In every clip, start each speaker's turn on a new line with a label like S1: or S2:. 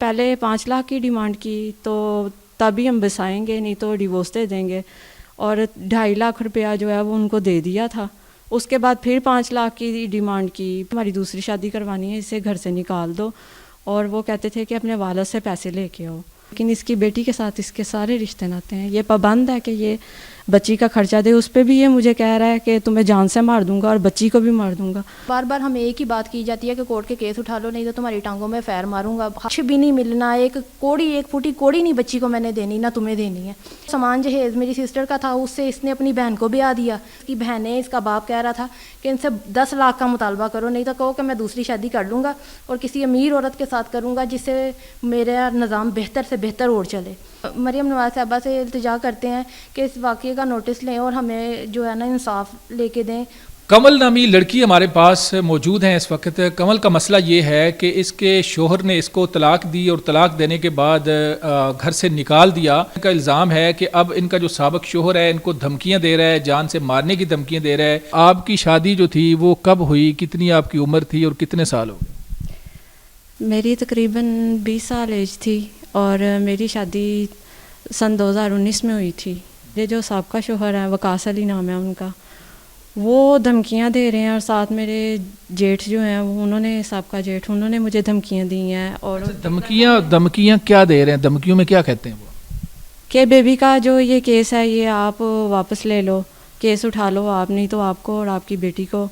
S1: پہلے 5 لاکھ کی ڈیمانڈ کی تو تبھی ہم بسائیں گے، نہیں تو ڈیورس دے دیں گے، اور 2.5 لاکھ روپیہ جو ہے وہ ان کو دے دیا تھا۔ اس کے بعد پھر 5 لاکھ کی ڈیمانڈ کی، ہماری دوسری شادی کروانی ہے، اسے گھر سے نکال دو، اور وہ کہتے تھے کہ اپنے والد سے پیسے لے کے آؤ، لیکن اس کی بیٹی کے ساتھ اس کے سارے رشتے ناتے ہیں۔ یہ پابند ہے کہ یہ بچی کا خرچہ دے، اس پہ بھی یہ مجھے کہہ رہا ہے کہ تمہیں جان سے مار دوں گا اور بچی کو بھی مار دوں گا۔
S2: بار بار ہمیں ایک ہی بات کی جاتی ہے کہ کورٹ کے کیس اٹھا لو، نہیں تو تمہاری ٹانگوں میں فیر ماروں گا۔ کچھ بھی نہیں ملنا، ایک پھوٹی کوڑی نہیں بچی کو میں نے دینی، نہ تمہیں دینی ہے۔ سامان جہیز میری سسٹر کا تھا، اس سے اس نے اپنی بہن کو بیاہ دیا۔ اس کی بہنیں، اس کا باپ کہہ رہا تھا کہ ان سے 10 لاکھ کا مطالبہ کرو، نہیں تو کہو کہ میں دوسری شادی کر لوں گا اور کسی امیر عورت کے ساتھ کروں گا جس سے میرا نظام بہتر سے بہتر اور چلے۔ مریم نواز صاحبہ سے التجا کرتے ہیں کہ اس واقعے کا نوٹس لیں اور ہمیں جو ہے نا انصاف لے کے دیں۔
S3: کمل نامی لڑکی ہمارے پاس موجود ہیں اس وقت۔ کمل کا مسئلہ یہ ہے کہ اس کے شوہر نے اس کو طلاق دی اور طلاق دینے کے بعد گھر سے نکال دیا۔ ان کا الزام ہے کہ اب ان کا جو سابق شوہر ہے ان کو دھمکیاں دے رہا ہے، جان سے مارنے کی دھمکیاں دے رہا ہے۔ آپ کی شادی جو تھی وہ کب ہوئی، کتنی آپ کی عمر تھی اور کتنے سال ہو گئے؟
S1: میری تقریباً 20 سال ایج تھی اور میری شادی سن 2019 میں ہوئی تھی۔ یہ جو سابقہ شوہر ہے، وقاص علی نام ہے ان کا، وہ دھمکیاں دے رہے ہیں، اور ساتھ میرے جیٹھ جو ہیں انہوں نے، سابقہ جیٹھ، انہوں نے مجھے دھمکیاں دی ہیں۔ اور
S3: دھمکیاں کیا دے رہے ہیں؟ دھمکیوں میں کیا کہتے ہیں وہ؟
S1: کہ بیبی کا جو یہ کیس ہے یہ آپ واپس لے لو، کیس اٹھا لو آپ، نہیں تو آپ کو اور آپ کی بیٹی کو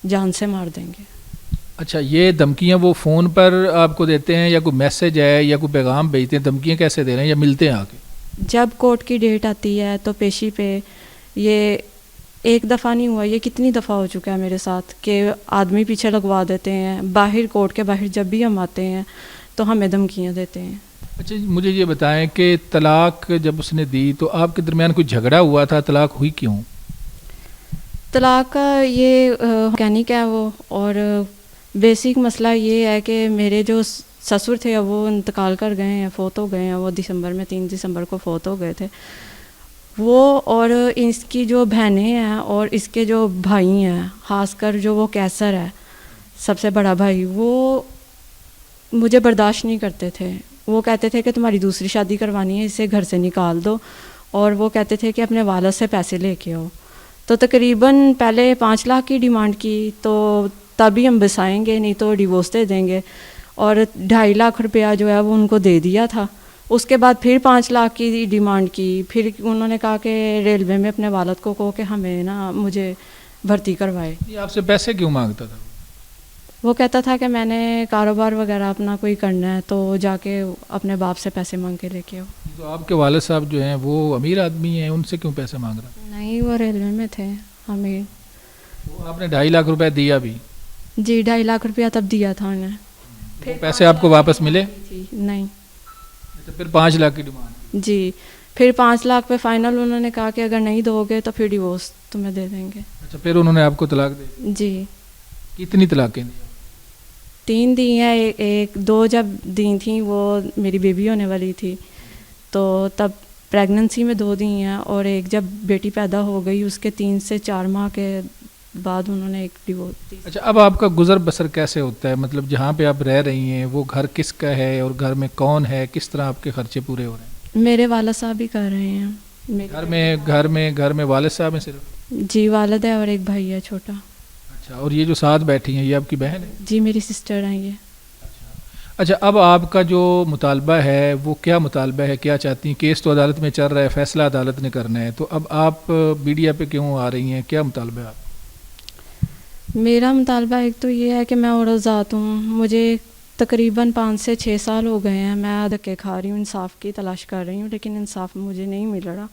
S1: جان سے مار دیں گے۔
S3: اچھا، یہ دھمکیاں وہ فون پر آپ کو دیتے ہیں یا کوئی میسج ہے یا کوئی پیغام بھیجتے ہیں؟ دھمکیاں کیسے دے رہے ہیں یا ملتے ہیں آ کے؟
S1: جب کورٹ کی ڈیٹ آتی ہے تو پیشی پہ، یہ ایک دفعہ نہیں ہوا، یہ کتنی دفعہ ہو چکا ہے میرے ساتھ کہ آدمی پیچھے لگوا دیتے ہیں، باہر کورٹ کے باہر جب بھی ہم آتے ہیں تو ہمیں دھمکیاں دیتے ہیں۔
S3: اچھا، مجھے یہ بتائیں کہ طلاق جب اس نے دی تو آپ کے درمیان کوئی جھگڑا ہوا تھا؟ طلاق ہوئی کیوں؟
S1: طلاق کا یہ میکینک ہے وہ، اور بیسک مسئلہ یہ ہے کہ میرے جو سسر تھے وہ انتقال کر گئے ہیں، فوت ہو گئے ہیں، وہ دسمبر میں 3 دسمبر کو فوت ہو گئے تھے وہ، اور اس کی جو بہنیں ہیں اور اس کے جو بھائی ہیں، خاص کر جو وہ کیسر ہے سب سے بڑا بھائی، وہ مجھے برداشت نہیں کرتے تھے۔ وہ کہتے تھے کہ تمہاری دوسری شادی کروانی ہے، اسے گھر سے نکال دو، اور وہ کہتے تھے کہ اپنے والد سے پیسے لے کے آؤ۔ تو تقریباً پہلے 5 لاکھ کی ڈیمانڈ کی تو تبھی ہم بسائیں گے، نہیں تو ڈیورس دے دیں گے، اور 2.5 لاکھ روپیہ جو ہے وہ ان کو دے دیا تھا۔ اس کے بعد پھر 5 لاکھ کی ڈیمانڈ کی، پھر انہوں نے کہا کہ ریلوے میں اپنے والد کو کہو کہ ہمیں مجھے بھرتی کروائے۔
S3: یہ آپ سے پیسے کیوں مانگتا تھا؟
S1: وہ کہتا تھا کہ میں نے کاروبار وغیرہ اپنا کوئی کرنا ہے تو جا کے اپنے باپ سے پیسے مانگ کے لے کے آؤ۔
S3: تو آپ کے والد صاحب جو ہیں وہ امیر آدمی ہیں، ان سے کیوں پیسے مانگ رہا؟
S1: نہیں، وہ ریلوے میں تھے امیر۔
S3: تو آپ نے 2.5 لاکھ روپے دیا بھی؟
S1: جی، 2.5 لاکھ روپیہ تب دیا تھا انہیں۔
S3: وہ پیسے آپ کو واپس ملے؟
S1: نہیں۔
S3: تو پھر 5 لاکھ کی ڈیمانڈ؟
S1: جی، پھر 5 لاکھ پہ فائنل انہوں نے کہا کہ اگر نہیں دو گے تو پھر ڈیورس تمہیں دے دیں گے۔
S3: اچھا، پھر انہوں نے آپ کو طلاق دی؟
S1: جی،
S3: کتنی طلاقیں دی؟
S1: 3 دی ہیں، 2 جب دی تھیں وہ میری بیبی ہونے والی تھی تو تب پریگننسی میں 2 دی ہیں، اور ایک جب بیٹی پیدا ہو گئی اس کے 3 سے 4 ماہ کے بعد انہوں نے ایک ڈیورس دی۔
S3: اچھا، اب آپ کا گزر بسر کیسے ہوتا ہے؟ مطلب جہاں پہ آپ رہ رہی ہیں وہ گھر کس کا ہے اور گھر میں کون ہے؟ کس طرح آپ کے خرچے پورے ہو رہے ہیں؟
S1: میرے والد صاحب ہی کر رہے ہیں۔
S3: گھر میں والد صاحب ہیں صرف؟
S1: جی، والد ہے اور ایک بھائی ہے چھوٹا۔
S3: اچھا، اور یہ جو ساتھ بیٹھی ہیں یہ آپ کی بہن ہے؟
S1: جی، میری سسٹر ہیں یہ۔
S3: اچھا، اب آپ کا جو مطالبہ ہے وہ کیا مطالبہ ہے؟ کیا چاہتی ہیں؟ کیس تو عدالت میں چل رہا ہے، فیصلہ عدالت نے کرنا ہے، تو اب آپ میڈیا پہ کیوں آ رہی ہیں؟ کیا مطالبہ ہے آپ؟
S1: میرا مطالبہ ایک تو یہ ہے کہ میں عورت ذات ہوں، مجھے تقریباً 5 سے 6 سال ہو گئے ہیں، میں دھکے کھا رہی ہوں، انصاف کی تلاش کر رہی ہوں، لیکن انصاف مجھے نہیں مل رہا،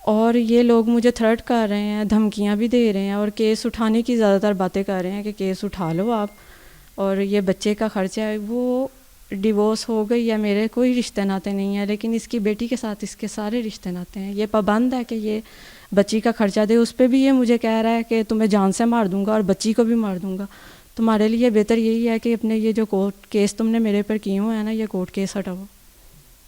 S1: اور یہ لوگ مجھے تھریٹ کر رہے ہیں، دھمکیاں بھی دے رہے ہیں، اور کیس اٹھانے کی زیادہ تر باتیں کر رہے ہیں کہ کیس اٹھا لو آپ، اور یہ بچے کا خرچہ ہے، وہ ڈیورس ہو گئی ہے، میرے کوئی رشتے ناتے نہیں ہیں، لیکن اس کی بیٹی کے ساتھ اس کے سارے رشتے ناتے ہیں۔ یہ پابند ہے کہ یہ بچی کا خرچہ دے، اس پہ بھی یہ مجھے کہہ رہا ہے کہ تمہیں جان سے مار دوں گا اور بچی کو بھی مار دوں گا۔ تمہارے لیے بہتر یہی ہے کہ اپنے یہ جو کورٹ کیس تم نے میرے پر کیے ہوئے ہیں نا، یہ کورٹ کیس ہٹاؤ۔